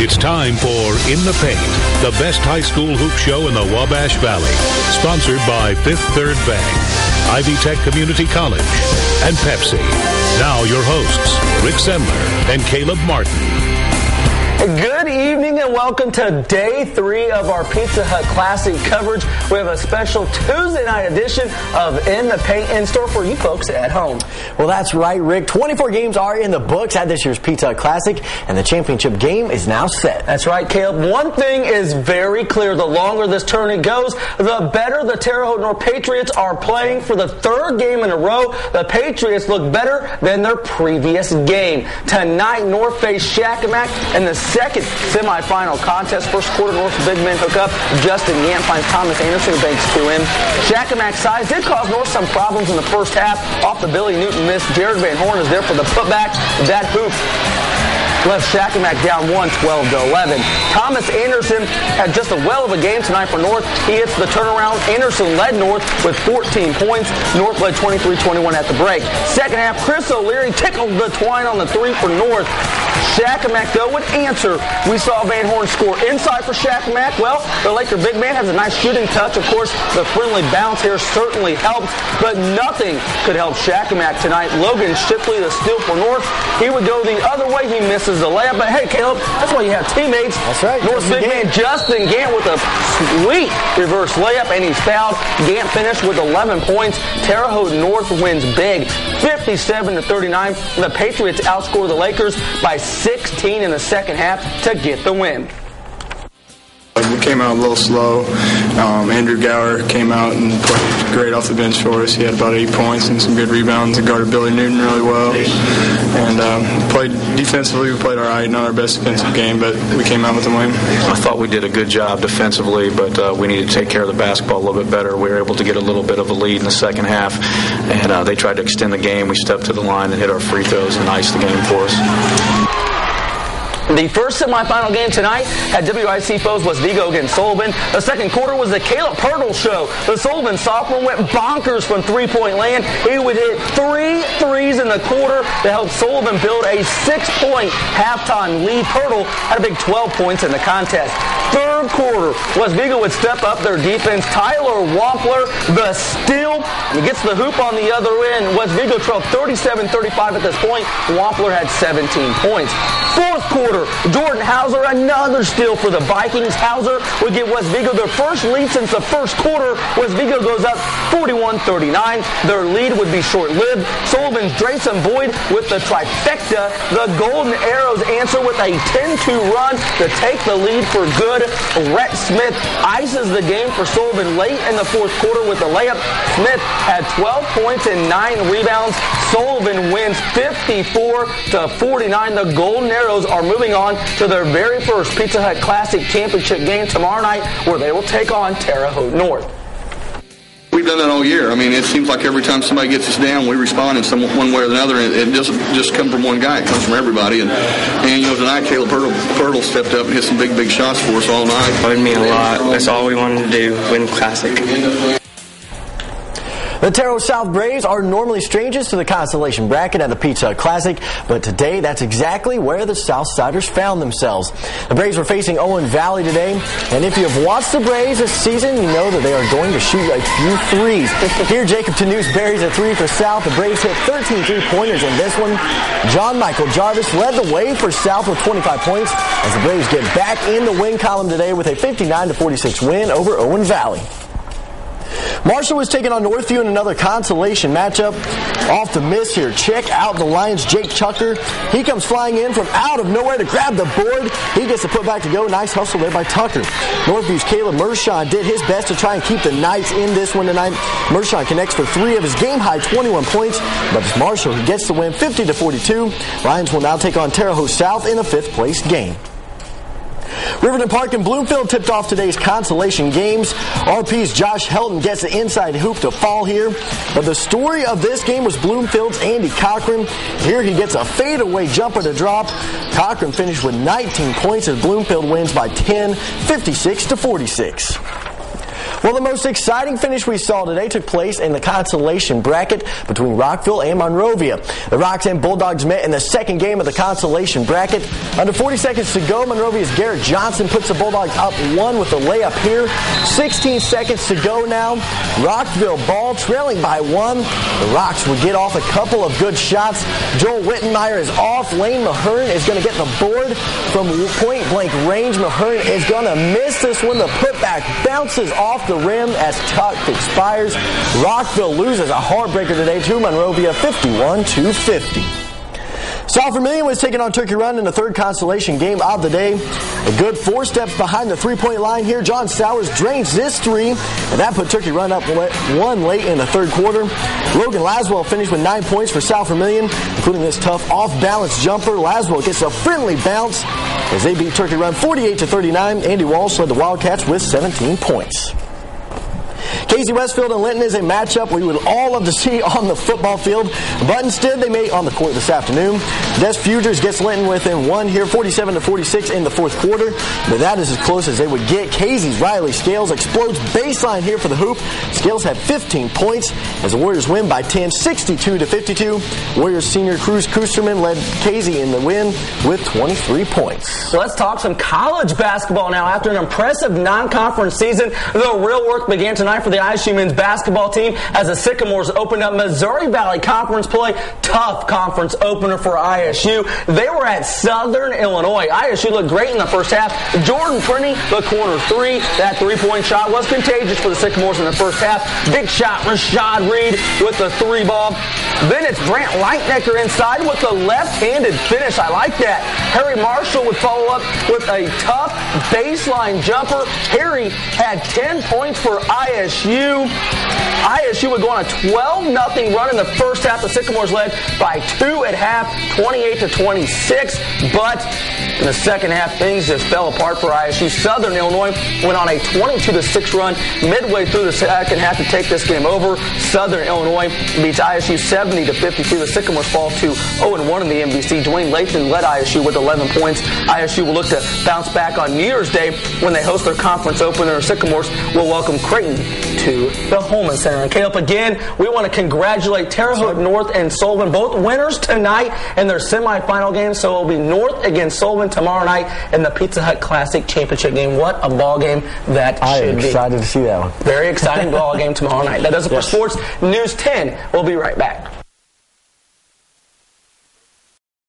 It's time for In the Paint, the best high school hoop show in the Wabash Valley. Sponsored by Fifth Third Bank, Ivy Tech Community College, and Pepsi. Now your hosts, Rick Sendler and Caleb Martin. Good evening and welcome to Day 3 of our Pizza Hut Classic coverage. We have a special Tuesday night edition of In the Paint in store for you folks at home. Well, that's right, Rick. 24 games are in the books at this year's Pizza Hut Classic, and the championship game is now set. That's right, Caleb. One thing is very clear. The longer this tournament goes, the better the Terre Haute North Patriots are playing. For the third game in a row, the Patriots look better than their previous game. Tonight, North face Shakamak in the second semifinal contest. First quarter, North's big men hook up. Justin Yant finds Thomas Anderson, banks to him. Shakamak's size did cause North some problems in the first half. Off the Billy Newton miss. Jared Van Horn is there for the putback. That hoop left Shakamak down 12-11. Thomas Anderson had just a well of a game tonight for North. He hits the turnaround. Anderson led North with 14 points. North led 23-21 at the break. Second half, Chris O'Leary tickled the twine on the three for North. Shakamak, though, would answer. We saw Van Horn score inside for Shakamak. Well, the Laker big man has a nice shooting touch. Of course, the friendly bounce here certainly helped, but nothing could help Shakamak tonight. Logan Shipley, the steal for North. He would go the other way. He misses the layup. But hey, Caleb, that's why you have teammates. That's right. North's big man Justin Gant with a sweet reverse layup, and he's fouled. Gant finished with 11 points. Terre Haute North wins big, 57-39. The Patriots outscore the Lakers by 16 in the second half to get the win. We came out a little slow. Andrew Gower came out and played great off the bench for us. He had about 8 points and some good rebounds and guarded Billy Newton really well. And played defensively. We played all right, not our best defensive game, but we came out with a win. I thought we did a good job defensively, but we needed to take care of the basketball a little bit better. We were able to get a little bit of a lead in the second half, and they tried to extend the game. We stepped to the line and hit our free throws and iced the game for us. The first semifinal game tonight had WIC foes was Vigo against Sullivan. The second quarter was the Caleb Pirtle show. The Sullivan sophomore went bonkers from three-point land. He would hit 3 threes in the quarter to help Sullivan build a 6-point halftime lead. Pirtle had a big 12 points in the contest. Third quarter was Vigo would step up their defense. Tyler Wampler, the steal, and he gets the hoop on the other end. West Vigo trailed 37-35 at this point. Wampler had 17 points. Fourth quarter, Jordan Hauser, another steal for the Vikings. Hauser would give West Vigo their first lead since the first quarter. West Vigo goes up 41-39. Their lead would be short-lived. Sullivan's Drayson Boyd with the trifecta. The Golden Arrows answer with a 10-2 run to take the lead for good. Rhett Smith ices the game for Sullivan late in the fourth quarter with a layup. Smith had 12 points and 9 rebounds. Sullivan wins 54-49. The Golden Arrows are moving on to their very first Pizza Hut Classic Championship game tomorrow night, where they will take on Terre Haute North. We've done that all year. I mean, it seems like every time somebody gets us down, we respond in one way or another. It doesn't just come from one guy. It comes from everybody. And you know, tonight, Caleb Pirtle stepped up and hit some big shots for us all night. It would mean a lot. That's all we wanted to do, win Classic. The Terre Haute South Braves are normally strangers to the consolation bracket at the Pizza Hut Classic, but today that's exactly where the Southsiders found themselves. The Braves were facing Owen Valley today, and if you have watched the Braves this season, you know that they are going to shoot a few threes. Here, Jacob Tanous buries a three for South. The Braves hit 13 three-pointers in this one. John Michael Jarvis led the way for South with 25 points as the Braves get back in the win column today with a 59-46 win over Owen Valley. Marshall was taking on Northview in another consolation matchup. Off the miss here. Check out the Lions' Jake Tucker. He comes flying in from out of nowhere to grab the board. He gets the putback to go. Nice hustle there by Tucker. Northview's Caleb Mershon did his best to try and keep the Knights in this one tonight. Mershon connects for 3 of his game-high 21 points, but it's Marshall who gets the win 50-42. Lions will now take on Terre Haute South in a 5th-place game. Riverton Park and Bloomfield tipped off today's consolation games. RP's Josh Helton gets the inside hoop to fall here. But the story of this game was Bloomfield's Andy Cochran. Here he gets a fadeaway jumper to drop. Cochran finished with 19 points as Bloomfield wins by 10, 56-46. Well, the most exciting finish we saw today took place in the consolation bracket between Rockville and Monrovia. The Rocks and Bulldogs met in the second game of the consolation bracket. Under 40 seconds to go, Monrovia's Garrett Johnson puts the Bulldogs up 1 with a layup here. 16 seconds to go now. Rockville ball trailing by 1. The Rocks would get off a couple of good shots. Joel Wittenmeyer is off. Lane Mahern is going to get the board from point-blank range. Mahern is going to miss this one. The putback bounces off the rim as tuck expires. Rockville loses a heartbreaker today to Monrovia, 51-50. South Vermilion was taking on Turkey Run in the third consolation game of the day. A good 4 steps behind the three-point line here. John Sowers drains this 3, and that put Turkey Run up 1 late in the third quarter. Logan Laswell finished with 9 points for South Vermilion, including this tough off-balance jumper. Laswell gets a friendly bounce as they beat Turkey Run 48-39. Andy Walsh led the Wildcats with 17 points. Casey Westfield and Linton is a matchup we would all love to see on the football field, but instead they meet on the court this afternoon. Des Fugers gets Linton within 1 here, 47-46 in the fourth quarter, but that is as close as they would get. Casey's Riley Scales explodes baseline here for the hoop. Scales had 15 points as the Warriors win by 10, 62-52. Warriors senior Cruz Kusterman led Casey in the win with 23 points. Let's talk some college basketball now. After an impressive non-conference season, the real work began tonight for the ISU men's basketball team as the Sycamores opened up Missouri Valley Conference play. Tough conference opener for ISU. They were at Southern Illinois. ISU looked great in the first half. Jordan Prinny, the corner 3. That three-point shot was contagious for the Sycamores in the first half. Big shot, Rashad Reed with the 3 ball. Then it's Brant Lightnecker inside with the left-handed finish. I like that. Harry Marshall would follow up with a tough baseline jumper. Harry had 10 points for ISU. ISU would go on a 12-0 run in the first half. The Sycamores led by 2 at half, 28-26. But in the second half, things just fell apart for ISU. Southern Illinois went on a 22-6 run midway through the second half to take this game over. Southern Illinois beats ISU 70-52. The Sycamores fall to 0-1 in the MVC. Dwayne Lathan led ISU with 11 points. ISU will look to bounce back on New Year's Day when they host their conference opener. Sycamores will welcome Creighton to the Holman Center. And Caleb, again, we want to congratulate Terre Haute North and Sullivan, both winners tonight in their semifinal game. So it will be North against Sullivan tomorrow night in the Pizza Hut Classic Championship game. What a ball game that should be. I'm excited to see that one. Very exciting ball game tomorrow night. That does it for Sports News 10. We'll be right back.